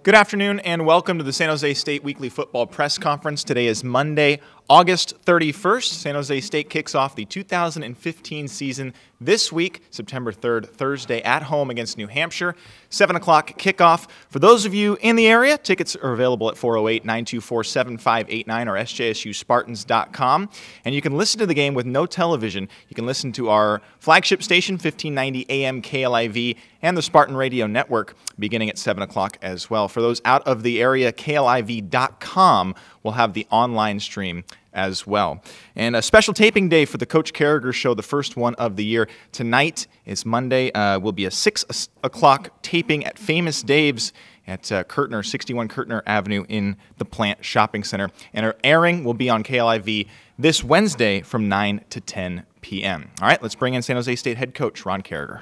Good afternoon and welcome to the San Jose State Weekly Football Press Conference. Today is Monday, August 31st. San Jose State kicks off the 2015 season this week, September 3rd, Thursday, at home against New Hampshire. 7 o'clock kickoff. For those of you in the area, tickets are available at 408-924-7589 or sjsuspartans.com. And you can listen to the game with no television. You can listen to our flagship station, 1590 AM KLIV, and the Spartan Radio Network beginning at 7 o'clock as well. For those out of the area, KLIV.com will have the online stream as well. And a special taping day for the Coach Carragher Show, the first one of the year. Tonight is Monday. Will be a 6 o'clock taping at Famous Dave's at 61 Kirtner Avenue in the Plant Shopping Center. And our airing will be on KLIV this Wednesday from 9 to 10 p.m. All right, let's bring in San Jose State head coach Ron Carragher.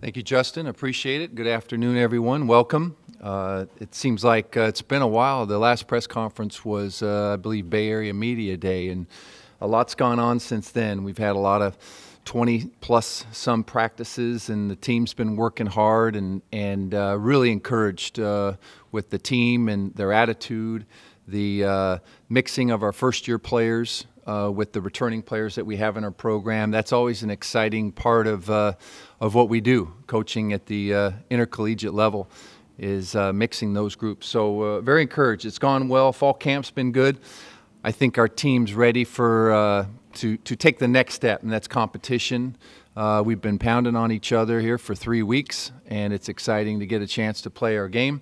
Thank you, Justin. Appreciate it. Good afternoon, everyone. Welcome. It seems like it's been a while. The last press conference was, I believe, Bay Area Media Day, and a lot's gone on since then. We've had a lot of 20-plus some practices, and the team's been working hard and really encouraged with the team and their attitude, the mixing of our first-year players with the returning players that we have in our program. That's always an exciting part of what we do. Coaching at the intercollegiate level is mixing those groups. So very encouraged. It's gone well. Fall camp's been good. I think our team's ready for to take the next step, and that's competition. We've been pounding on each other here for 3 weeks, and it's exciting to get a chance to play our game.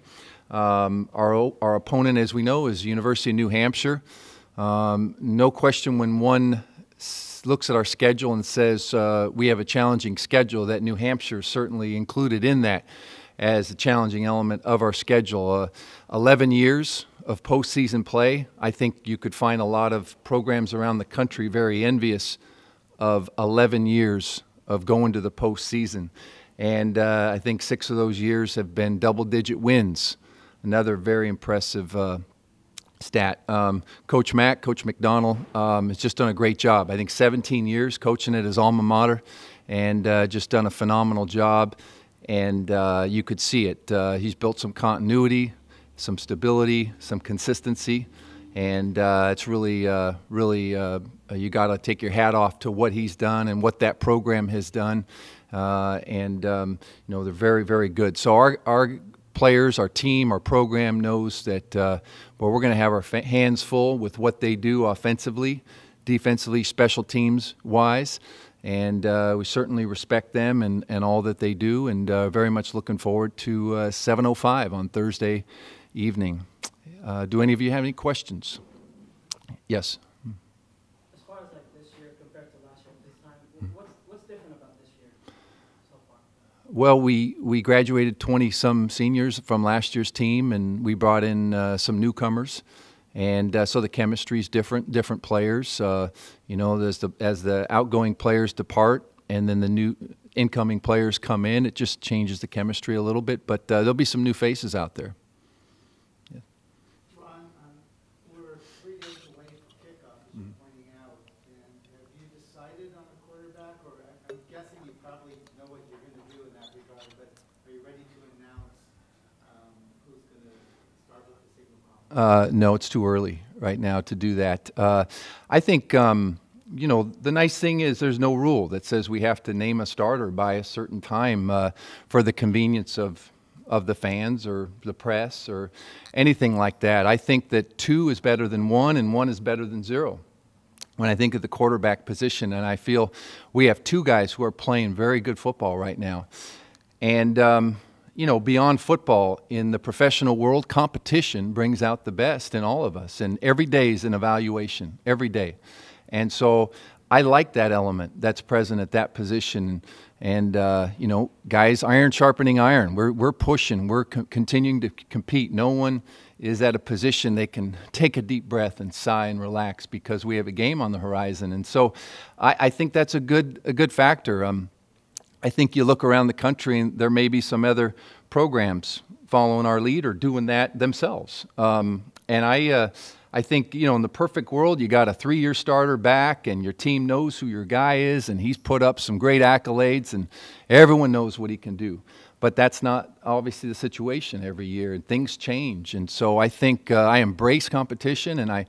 Our opponent, as we know, is University of New Hampshire. No question when one looks at our schedule and says we have a challenging schedule, that New Hampshire is certainly included in that as a challenging element of our schedule. 11 years of postseason play. I think you could find a lot of programs around the country very envious of 11 years of going to the postseason. And I think 6 of those years have been double-digit wins. Another very impressive stat. Coach McDonald has just done a great job. I think 17 years coaching at his alma mater, and just done a phenomenal job. And you could see it. He's built some continuity, some stability, some consistency, and it's really, you got to take your hat off to what he's done and what that program has done. You know, they're very, very good. So our players, our team, our program knows that we're going to have our hands full with what they do offensively, defensively, special teams wise, and we certainly respect them and all that they do, and very much looking forward to 7:05 on Thursday evening. Do any of you have any questions? Yes. As far as like this year compared to last year, this time, what's different about this year so far? Well, we graduated 20-some seniors from last year's team, and we brought in some newcomers, and so the chemistry is different players. You know, as the outgoing players depart, and then the new incoming players come in, it just changes the chemistry a little bit. But there'll be some new faces out there. Yeah. Ron, we're 3 days away from kickoff, as you're pointing out, and have you decided on a quarterback, or I'm guessing you probably know what you're going to do in that regard, but are you ready to announce who's going to start with the signal call? No, it's too early right now to do that. I think, you know, the nice thing is there's no rule that says we have to name a starter by a certain time for the convenience of the fans or the press or anything like that. I think that 2 is better than 1 and 1 is better than 0. When I think of the quarterback position, and I feel we have 2 guys who are playing very good football right now. And, you know, beyond football, in the professional world, competition brings out the best in all of us. And every day is an evaluation, every day. And so I like that element that's present at that position. And, you know, guys, iron sharpening iron. We're pushing. We're continuing to compete. No one is at a position they can take a deep breath and sigh and relax because we have a game on the horizon. And so I think that's a good factor. I think you look around the country and there may be some other programs following our lead or doing that themselves. And I think, in the perfect world, you got a 3-year starter back and your team knows who your guy is and he's put up some great accolades and everyone knows what he can do. But that's not obviously the situation every year, and things change. And so I think I embrace competition, and I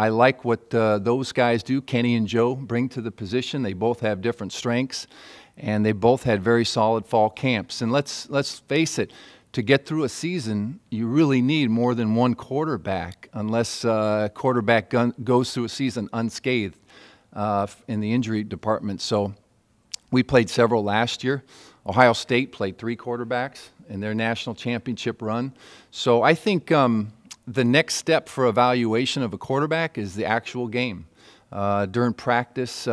like what those guys do. Kenny and Joe bring to the position. They both have different strengths, and they both had very solid fall camps. And let's face it, to get through a season, you really need more than one quarterback, unless a quarterback goes through a season unscathed in the injury department. So we played several last year. Ohio State played 3 quarterbacks in their national championship run. So I think the next step for evaluation of a quarterback is the actual game. During practice,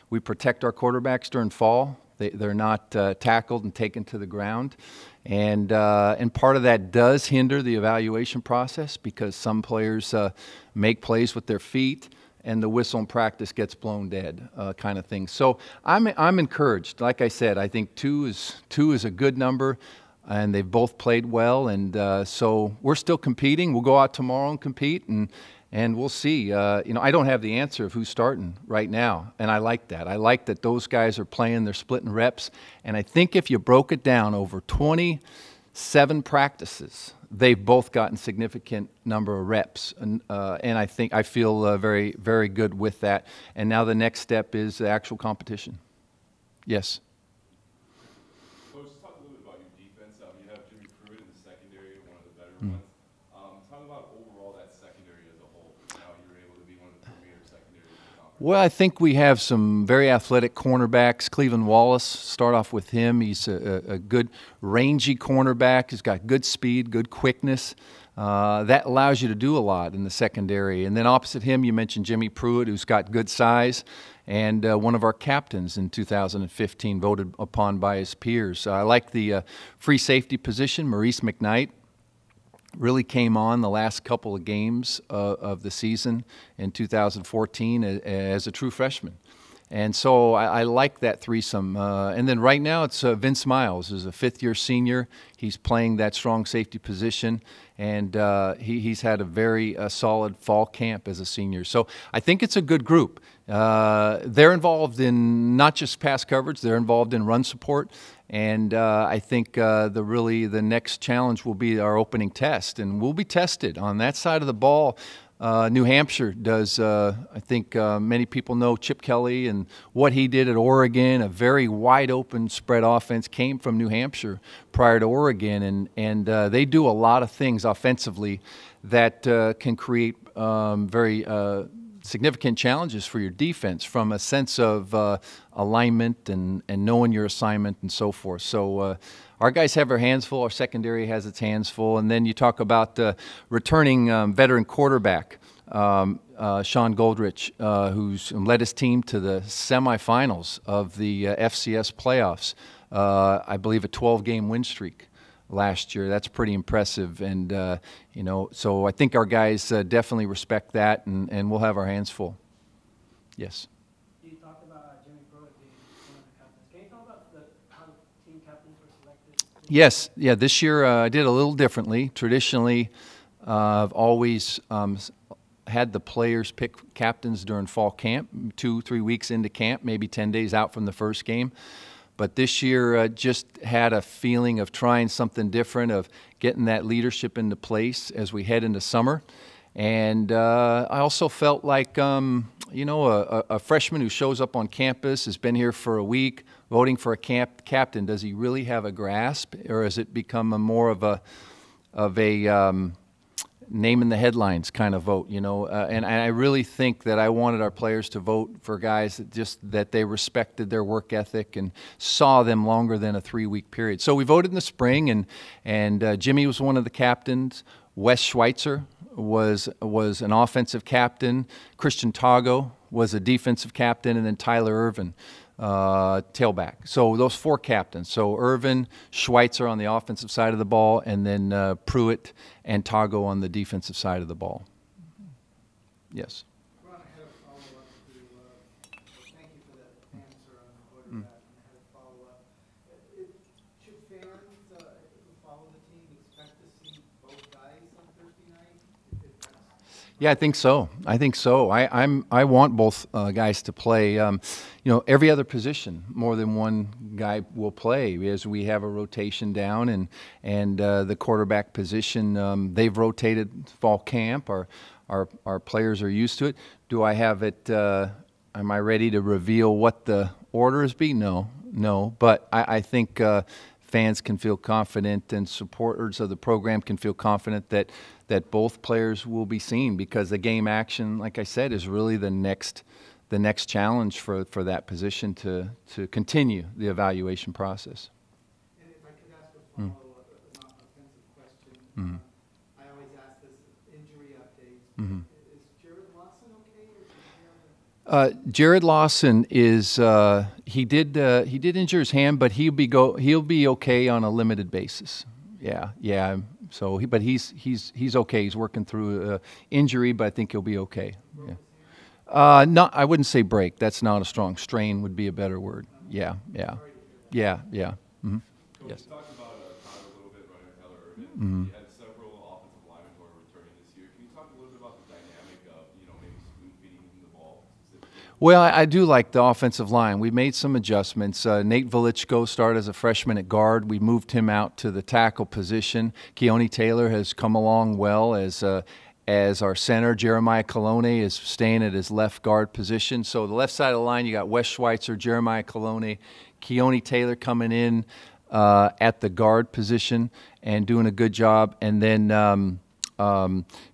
we protect our quarterbacks during fall. They're not tackled and taken to the ground. And part of that does hinder the evaluation process because some players make plays with their feet and the whistle in practice gets blown dead, kind of thing. So I'm encouraged. Like I said, I think two is a good number, and they've both played well. And so we're still competing. We'll go out tomorrow and compete, and we'll see. I don't have the answer of who's starting right now, and I like that. I like that those guys are playing. They're splitting reps. And I think if you broke it down over 27 practices, they've both gotten significant number of reps, and I feel very, very good with that. And now the next step is the actual competition. Yes. Coach, talk a little bit about your defense. You have Jimmy Pruitt in the secondary, one of the better ones. Talk about overall that secondary as a whole. Now you're able to be one of the premier secondaries in the conference. Well, I think we have some very athletic cornerbacks. Cleveland Wallace, start off with him. He's a good rangy cornerback. He's got good speed, good quickness. That allows you to do a lot in the secondary. And then opposite him, you mentioned Jimmy Pruitt, who's got good size, and one of our captains in 2015, voted upon by his peers. I like the free safety position. Maurice McKnight really came on the last couple of games of the season in 2014 as a true freshman. And so I like that threesome. And then right now it's Vince Miles, who's a 5th-year senior. He's playing that strong safety position, and he's had a very solid fall camp as a senior. So I think it's a good group. They're involved in not just pass coverage, they're involved in run support. And I think the next challenge will be our opening test, and we'll be tested on that side of the ball. New Hampshire does, I think many people know Chip Kelly and what he did at Oregon. A very wide open spread offense came from New Hampshire prior to Oregon, and they do a lot of things offensively that can create very significant challenges for your defense from a sense of alignment and knowing your assignment and so forth. So our guys have their hands full. Our secondary has its hands full. And then you talk about returning veteran quarterback, Sean Goldrich, who's led his team to the semifinals of the FCS playoffs. I believe a 12-game win streak last year. That's pretty impressive. And, so I think our guys definitely respect that, and we'll have our hands full. Yes. You talked about Jimmy Pruitt being one of the captains. Can you talk about how the team captains were selected? Yes. Yeah, this year I did a little differently. Traditionally, I've always had the players pick captains during fall camp, 2-3 weeks into camp, maybe 10 days out from the first game. But this year just had a feeling of trying something different, of getting that leadership into place as we head into summer. And I also felt like, a freshman who shows up on campus, has been here for a week, voting for a captain, does he really have a grasp, or has it become more of a name in the headlines kind of vote, and I really think that I wanted our players to vote for guys that they respected their work ethic and saw them longer than a 3-week period. So we voted in the spring, and Jimmy was one of the captains. Wes Schweitzer was an offensive captain. Christian Tago was a defensive captain, and then Tyler Irvin, tailback. So those 4 captains. So Irvin, Schweitzer on the offensive side of the ball, and then Pruitt and Tago on the defensive side of the ball. Yes. Ron, I had a follow-up to, thank you for that answer on the quarterback, and I had a follow-up. Should fans who follow the team expect to see both guys on Thursday night? Yeah, I think so. I think so. I want both guys to play. Every other position, more than one guy will play as we have a rotation down, and the quarterback position, they've rotated fall camp. Our players are used to it. Do I have it? Am I ready to reveal what the order is? No. But I think fans can feel confident, and supporters of the program can feel confident that both players will be seen, because the game action, like I said, is really the next challenge for that position to continue the evaluation process. And if I could ask a follow-up, not offensive question. I always ask this injury updates. Is Jared Lawson okay? Or is he Jared Lawson is he did injure his hand, but he'll be okay on a limited basis. Yeah. So, but he's okay. He's working through injury, but I think he'll be okay. Yeah. No, I wouldn't say break. That's not a strong. Strain would be a better word. Yeah. Mm-hmm. Yes. You talked about Tyler a little bit, running Tyler Irvin. You had several offensive linemen who are returning this year. Can you talk a little bit about the dynamic of, maybe spoon feeding him the ball specifically? Well, I do like the offensive line. We made some adjustments. Nate Velichko started as a freshman at guard. We moved him out to the tackle position. Keone Taylor has come along well as our center. Jeremiah Colonna is staying at his left guard position. So the left side of the line, you got Wes Schweitzer, Jeremiah Colonna, Keone Taylor coming in at the guard position and doing a good job. And then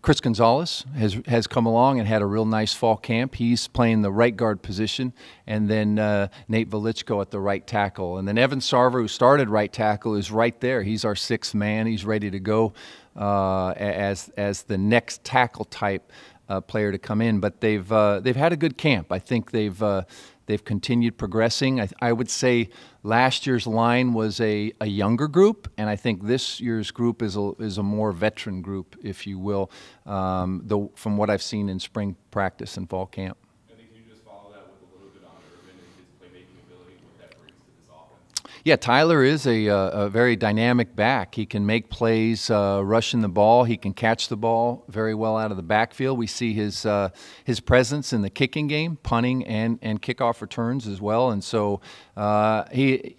Chris Gonzalez has come along and had a real nice fall camp. He's playing the right guard position, and then Nate Velichko at the right tackle. And then Evan Sarver, who started right tackle, is right there. He's our sixth man. He's ready to go as the next tackle type player to come in. But they've had a good camp. I think they've continued progressing. I would say last year's line was a younger group, and I think this year's group is a more veteran group, if you will, from what I've seen in spring practice and fall camp. I think you just follow that with a little bit on Irvin and his playmaking ability, what that brings to this offense. Yeah, Tyler is a very dynamic back. He can make plays rushing the ball. He can catch the ball very well out of the backfield. We see his presence in the kicking game, punting and kickoff returns as well. And so he,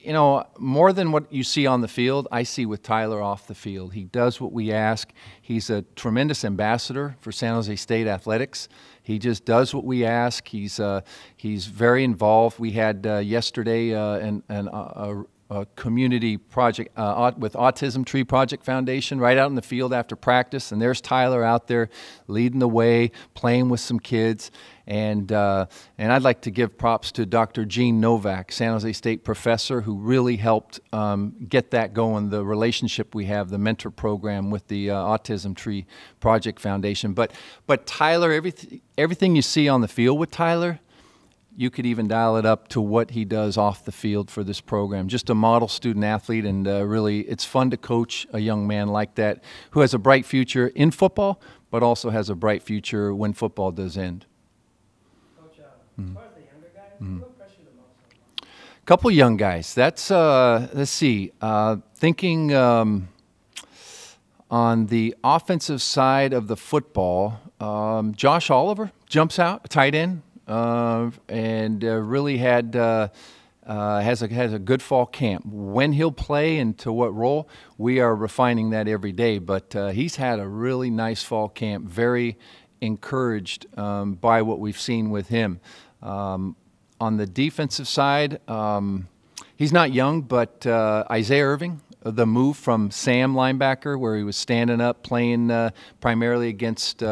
more than what you see on the field, I see with Tyler off the field. He does what we ask. He's a tremendous ambassador for San Jose State athletics. He just does what we ask. He's very involved. We had yesterday a community project with Autism Tree Project Foundation right out in the field after practice, and there's Tyler out there leading the way, playing with some kids. And I'd like to give props to Dr. Gene Novak, San Jose State professor, who really helped get that going, the relationship we have, the mentor program with the Autism Tree Project Foundation. But Tyler, everything you see on the field with Tyler, you could even dial it up to what he does off the field for this program. Just a model student athlete, and really it's fun to coach a young man like that who has a bright future in football, but also has a bright future when football does end. Coach, as far as the younger guys, who impressed you the most? Couple young guys. That's let's see. Thinking on the offensive side of the football, Josh Oliver jumps out, tight end. And really has a good fall camp. When he'll play and to what role, we are refining that every day. But he's had a really nice fall camp. Very encouraged by what we've seen with him. On the defensive side, he's not young, but Isaiah Irving. The move from Sam linebacker, where he was standing up, playing primarily against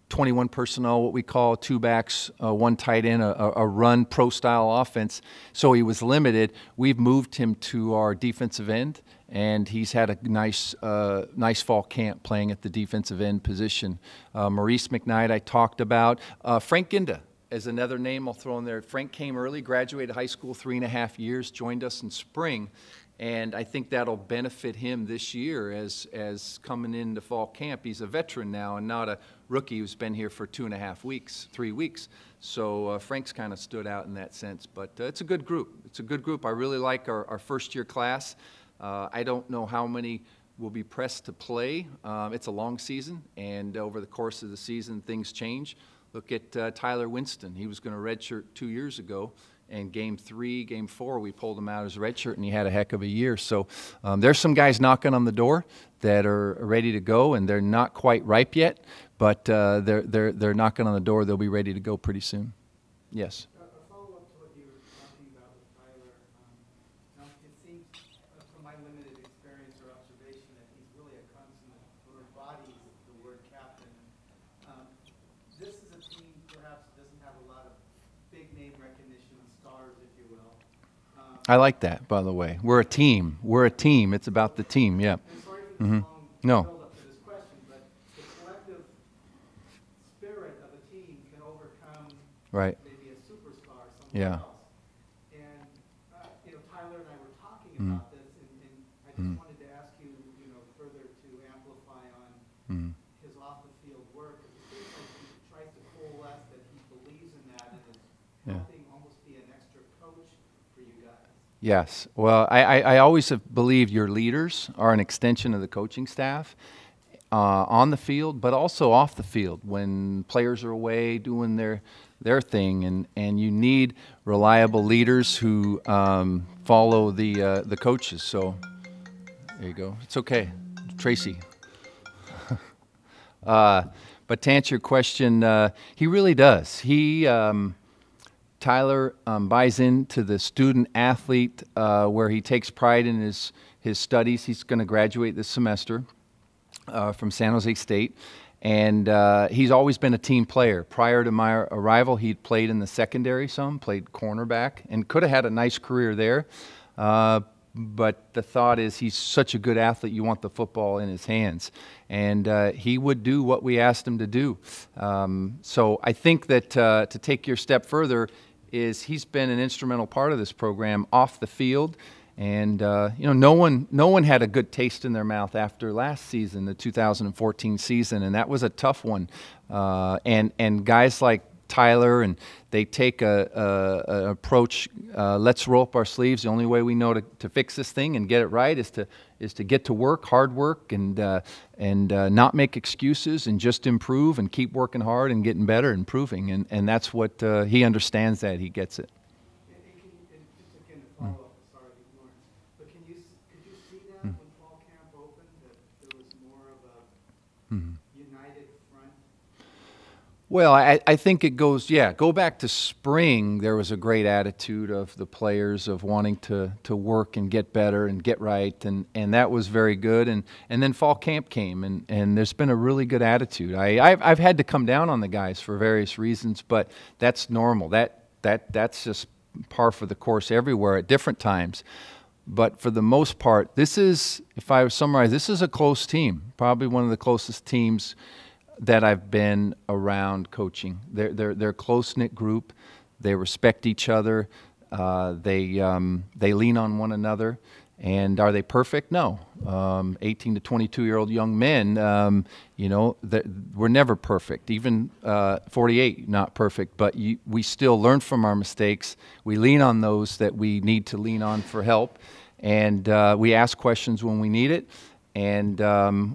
21 personnel, what we call two backs, one tight end, a run pro-style offense. So he was limited. We've moved him to our defensive end, and he's had a nice fall camp playing at the defensive end position. Maurice McKnight I talked about. Frank Ginda is another name I'll throw in there. Frank came early, graduated high school 3.5 years, joined us in spring. And I think that'll benefit him this year as coming into fall camp. He's a veteran now and not a rookie who's been here for 2.5 weeks, 3 weeks. So Frank's kind of stood out in that sense. But it's a good group. It's a good group. I really like our first-year class. I don't know how many will be pressed to play. It's a long season, and over the course of the season, things change. Look at Tyler Winston. He was going to redshirt 2 years ago, and game 3, game 4, we pulled him out as a redshirt, and he had a heck of a year. So there's some guys knocking on the door that are ready to go, and they're not quite ripe yet, but they're knocking on the door. They'll be ready to go pretty soon. Yes. A follow-up to what you were talking about with Tyler. Now it seems, from my limited experience or observation, that he's really a consummate or embodies the word captain. This is a team perhaps that doesn't have a lot of big name recognition, stars, if you will. I like that, by the way. We're a team. We're a team. It's about the team, yeah. And sorry for this long No. build-up to this question, but the collective spirit of a team can overcome Right. maybe a superstar, someone Yeah. else. And, Tyler and I were talking about this, and I just wanted to ask you, further to amplify on his off-the-field work. It seems like he tries to coalesce that he believes in that and is helping almost be an extra coach for you guys. Yes. Well, I always have believed your leaders are an extension of the coaching staff on the field, but also off the field when players are away doing their thing, and you need reliable leaders who follow the coaches. So there you go. It's okay, Tracy. But to answer your question, he really does. Tyler buys into the student athlete where he takes pride in his studies. He's going to graduate this semester from San Jose State, and he's always been a team player. Prior to my arrival, he'd played in the secondary played cornerback, and could have had a nice career there. But the thought is he's such a good athlete, you want the football in his hands. And he would do what we asked him to do. So I think that to take your step further is he's been an instrumental part of this program off the field. And, no one had a good taste in their mouth after last season, the 2014 season, and that was a tough one. And guys like Tyler, and they take an approach, let's roll up our sleeves. The only way we know to fix this thing and get it right is to get to work, hard work, and not make excuses, and just improve and keep working hard and getting better, and improving. And that's what he understands. That he gets it. And just again to follow up, sorry, Lawrence, but could you see that when fall camp opened, that there was more of a united front? Well, I think it goes, go back to spring. There was a great attitude of the players of wanting to work and get better and get right, and that was very good. And then fall camp came, and there's been a really good attitude. I've had to come down on the guys for various reasons, but that's normal. That's just par for the course everywhere at different times. But for the most part, if I summarize, this is a close team, probably one of the closest teams that I've been around coaching. They're a close-knit group. They respect each other. They lean on one another. And are they perfect? No. 18 to 22-year-old young men, we're never perfect. Even 48, not perfect. But we still learn from our mistakes. We lean on those that we need to lean on for help. And we ask questions when we need it. And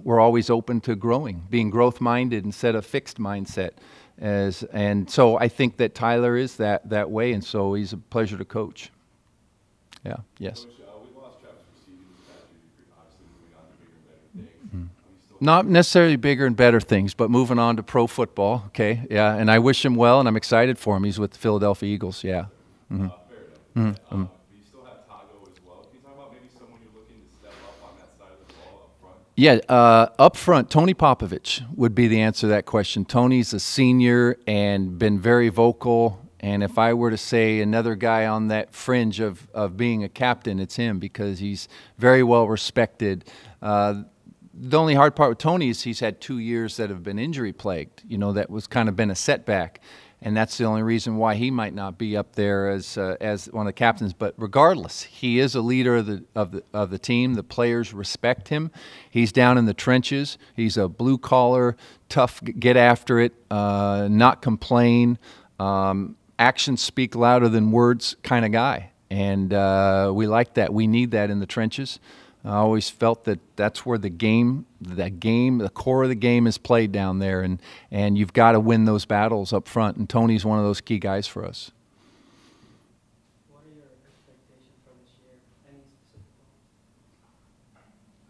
we're always open to growing, being growth-minded instead of fixed mindset. And so I think that Tyler is that way, and so he's a pleasure to coach. Yeah, yes. Coach, we lost Travis Bracini this past year, obviously moving on to bigger and better things. Not necessarily bigger and better things, but moving on to pro football, okay? Yeah, and I wish him well, and I'm excited for him. He's with the Philadelphia Eagles, yeah. Fair enough. But you still have Tago as well. Can you talk about maybe someone you're looking to step up on that side of the ball up front? Yeah, up front, Tony Popovich would be the answer to that question. Tony's a senior and been very vocal. And if I were to say another guy on that fringe of being a captain, it's him, because he's very well respected. The only hard part with Tony is he's had 2 years that have been injury plagued. That was kind of been a setback. And that's the only reason why he might not be up there as one of the captains. But regardless, he is a leader of the team. The players respect him. He's down in the trenches. He's a blue collar, tough, get after it, not complain. Actions speak louder than words kind of guy, and we like that. We need that in the trenches. I always felt that that's where the core of the game is played down there, and you've got to win those battles up front, and Tony's one of those key guys for us. What are your expectations for this year? Any specific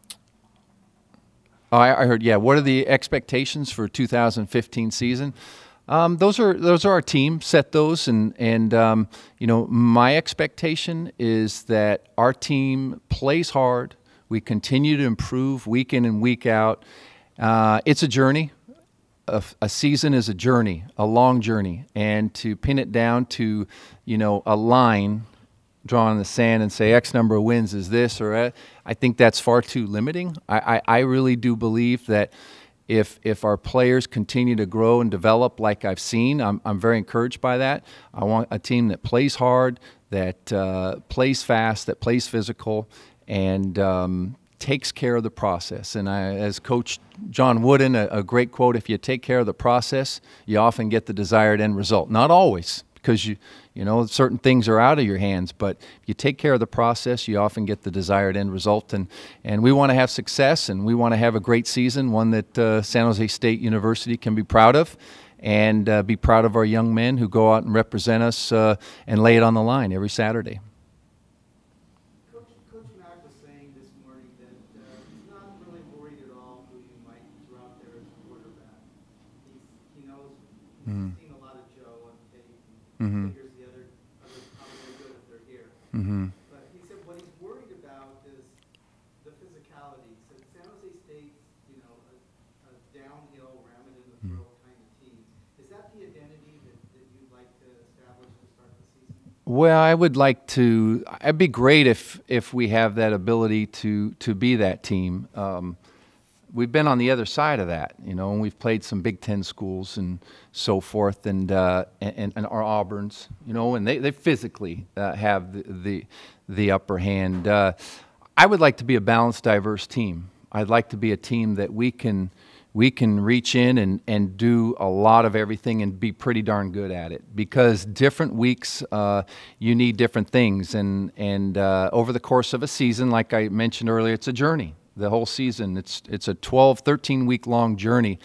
ones? Oh, I heard. Yeah. What are the expectations for 2015 season? Those are our team set those, and you know, my expectation is that our team plays hard. We continue to improve week in and week out. It's a journey. A season is a journey, a long journey, and to pin it down to, you know, a line drawn in the sand and say X number of wins is this or that, I think that's far too limiting. I really do believe that if our players continue to grow and develop like I've seen, I'm very encouraged by that. I want a team that plays hard, that plays fast, that plays physical, and takes care of the process. And as Coach John Wooden, a great quote, if you take care of the process, you often get the desired end result. Not always, because you know, certain things are out of your hands, but if you take care of the process, you often get the desired end result. And we want to have success, and we want to have a great season, one that San Jose State University can be proud of, and be proud of our young men who go out and represent us and lay it on the line every Saturday. Coach Mack was saying this morning that he's not really worried at all who you might throw out there as a quarterback. He knows, he's seen a lot of Joe on tape, and figures the other how they're good if they're here. But he said what he's worried about is the physicality. He said San Jose State's, you know, a downhill, ram it in the throat kind of team. Is that the identity that you'd like to establish to start the season? Well, I would like to. It'd be great if we have that ability to be that team. We've been on the other side of that, you know, and we've played some Big Ten schools and so forth, and our Auburns, you know, and they physically have the upper hand. I would like to be a balanced, diverse team. I'd like to be a team that we can reach in and do a lot of everything and be pretty darn good at it, because different weeks you need different things, and over the course of a season, like I mentioned earlier, it's a journey. The whole season, it's a 12, 13-week long journey,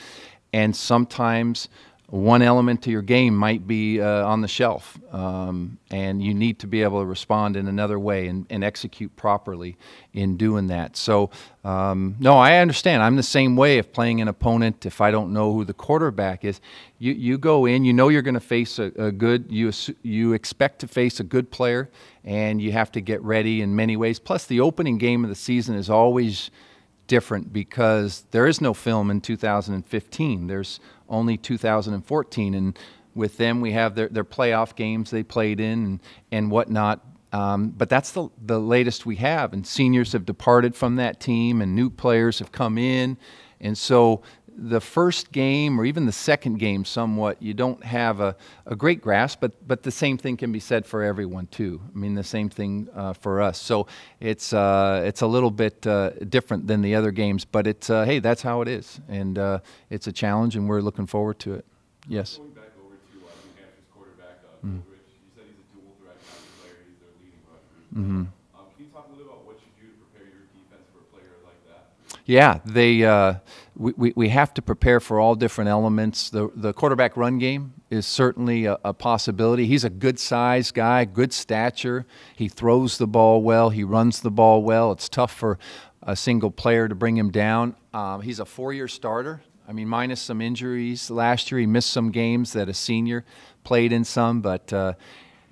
and sometimes one element to your game might be on the shelf, and you need to be able to respond in another way and execute properly in doing that. So, no, I understand. I'm the same way. If playing an opponent, if I don't know who the quarterback is, you go in, you know you're going to face a good, you expect to face a good player, and you have to get ready in many ways. Plus, the opening game of the season is always different because there is no film in 2015. There's only 2014, and with them we have their playoff games they played in and whatnot. But that's the latest we have, and seniors have departed from that team, and new players have come in, and so the first game or even the second game somewhat, you don't have a great grasp, but the same thing can be said for everyone too. I mean, the same thing for us. So it's a little bit different than the other games, but it's hey, that's how it is, and it's a challenge, and we're looking forward to it. Yes. Going back over to New Hampshire's quarterback, Goldrich, you said he's a dual threat kind of player. He's their leading rusher. Can you talk a little about what you do to prepare your defense for a player like that? Yeah, we have to prepare for all different elements. The quarterback run game is certainly a possibility. He's a good-sized guy, good stature. He throws the ball well. He runs the ball well. It's tough for a single player to bring him down. He's a 4-year starter. I mean, minus some injuries. Last year he missed some games that a senior played in some, but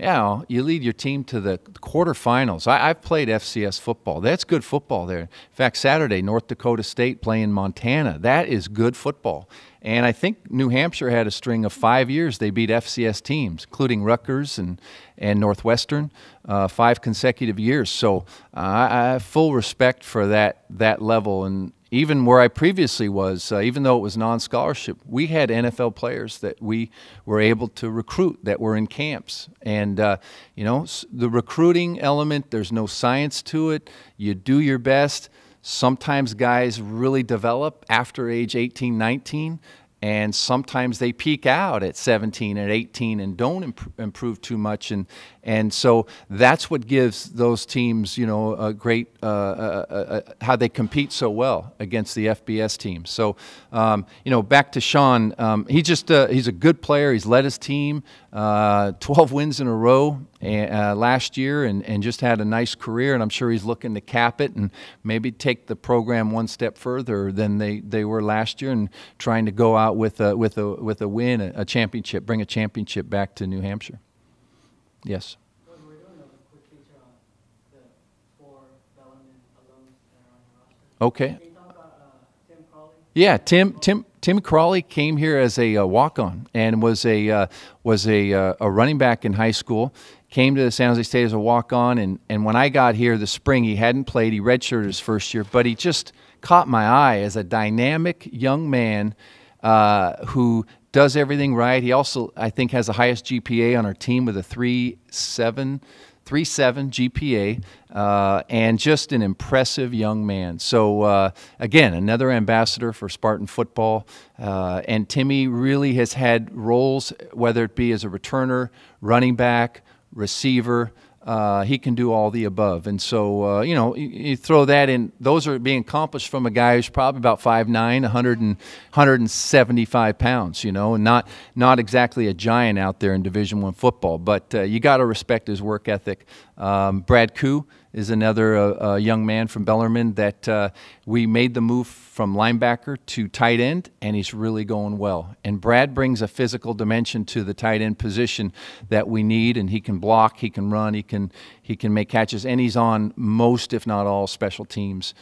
yeah, you lead your team to the quarterfinals. I've played FCS football. That's good football there. In fact, Saturday, North Dakota State playing Montana. That is good football. And I think New Hampshire had a string of 5 years they beat FCS teams, including Rutgers and Northwestern, 5 consecutive years. So I have full respect for that level. And even where I previously was, even though it was non-scholarship, we had NFL players that we were able to recruit that were in camps. And, you know, the recruiting element, there's no science to it. You do your best. Sometimes guys really develop after age 18, 19, and sometimes they peak out at 17 and 18 and don't improve too much, and so that's what gives those teams, you know, a great how they compete so well against the FBS teams. So, you know, back to Sean, he's a good player. He's led his team 12 wins in a row last year, and just had a nice career. And I'm sure he's looking to cap it and maybe take the program one step further than they were last year, and trying to go out with a win, a championship, bring a championship back to New Hampshire. Yes. Well, we're doing a quick feature on the 4 Bellarmine alums that are on the roster. Okay. Can you talk about Tim Crawley? Yeah, Tim Crawley came here as a walk-on and was a running back in high school. Came to San Jose State as a walk-on, and when I got here this spring, he hadn't played. He redshirted his first year, but he just caught my eye as a dynamic young man who does everything right. He also, I think, has the highest GPA on our team with a 3.7 GPA, and just an impressive young man. So again, another ambassador for Spartan football, and Timmy really has had roles, whether it be as a returner, running back, receiver. He can do all the above. And so, you know, you throw that in, those are being accomplished from a guy who's probably about 5'9", 175 pounds, you know, and not exactly a giant out there in Division I football. But you got to respect his work ethic. Brad Koo is another young man from Bellarmine that we made the move from linebacker to tight end, and he's really going well. And Brad brings a physical dimension to the tight end position that we need, and he can block, he can run, he can make catches, and he's on most, if not all, special teams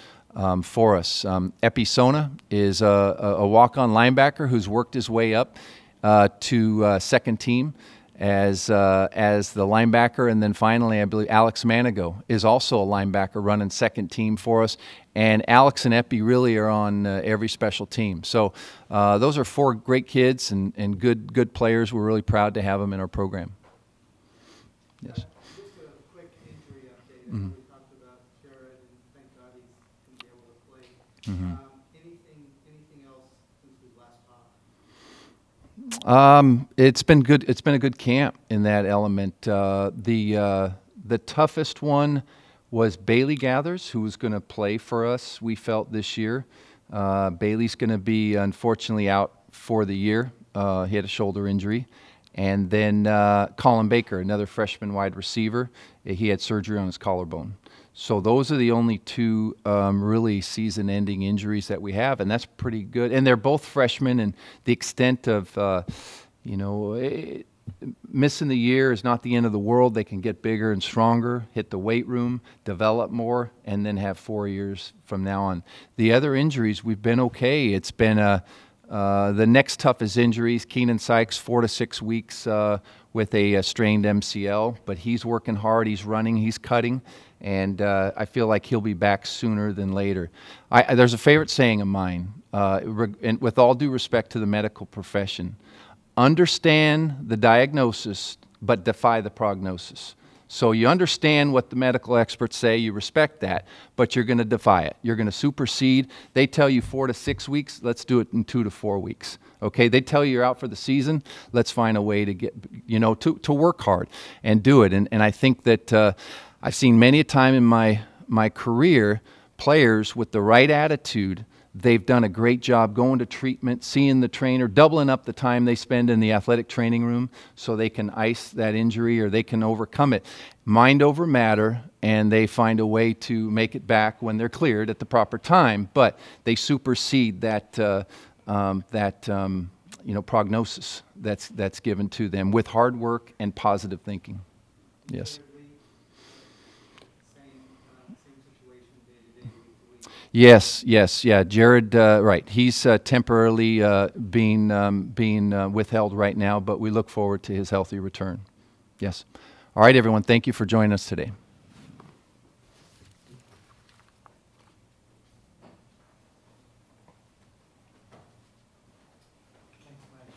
for us. Epi Sona is a walk-on linebacker who's worked his way up to second team as the linebacker, and then finally, I believe Alex Manigo is also a linebacker running second team for us. And Alex and Epi really are on every special team. So those are 4 great kids and good players. We're really proud to have them in our program. Yes. Just a quick injury update. We talked about Jared, and thank God he's going to be able to play. Anything else since we last talked? It's been good. It's been a good camp in that element. The toughest one was Bailey Gathers, who was going to play for us, we felt, this year. Bailey's going to be, unfortunately, out for the year. He had a shoulder injury. And then Colin Baker, another freshman wide receiver, he had surgery on his collarbone. So those are the only 2 really season-ending injuries that we have, and that's pretty good. And they're both freshmen, and the extent of, you know, missing the year is not the end of the world. They can get bigger and stronger, hit the weight room, develop more, and then have 4 years from now on. The other injuries, we've been okay. It's been the next toughest injuries, Keenan Sykes, 4 to 6 weeks with a strained MCL, but he's working hard, he's running, he's cutting, and I feel like he'll be back sooner than later. There's a favorite saying of mine, and with all due respect to the medical profession: understand the diagnosis, but defy the prognosis. So you understand what the medical experts say, you respect that, but you're going to defy it. You're going to supersede. They tell you 4 to 6 weeks, let's do it in 2 to 4 weeks. Okay, they tell you you're out for the season, let's find a way to get, you know, to work hard and do it. And I think that I've seen many a time in my career, players with the right attitude, they've done a great job going to treatment, seeing the trainer, doubling up the time they spend in the athletic training room so they can ice that injury or they can overcome it. Mind over matter, and they find a way to make it back when they're cleared at the proper time, but they supersede that, you know, prognosis that's given to them with hard work and positive thinking. Yes. Yes, yeah. Jared, right. He's temporarily being withheld right now, but we look forward to his healthy return. Yes. All right, everyone. Thank you for joining us today. Thanks, Mike.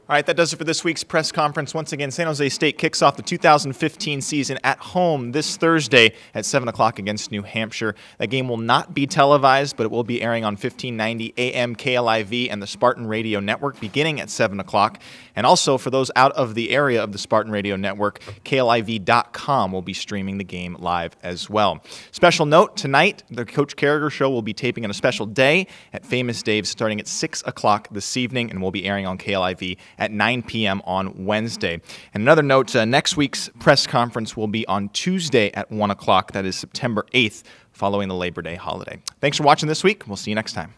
All right, that does it for this week's press conference. Once again, San Jose State kicks off the 2015 season at home this Thursday at 7 o'clock against New Hampshire. That game will not be televised, but it will be airing on 1590 AM KLIV and the Spartan Radio Network beginning at 7 o'clock. And also, for those out of the area of the Spartan Radio Network, KLIV.com will be streaming the game live as well. Special note, tonight, the Coach Carragher Show will be taping on a special day at Famous Dave's starting at 6 o'clock this evening, and will be airing on KLIV at 9 p.m. on Wednesday. And another note, next week's press conference will be on Tuesday at 1 o'clock. That is September 8th, following the Labor Day holiday. Thanks for watching this week. We'll see you next time.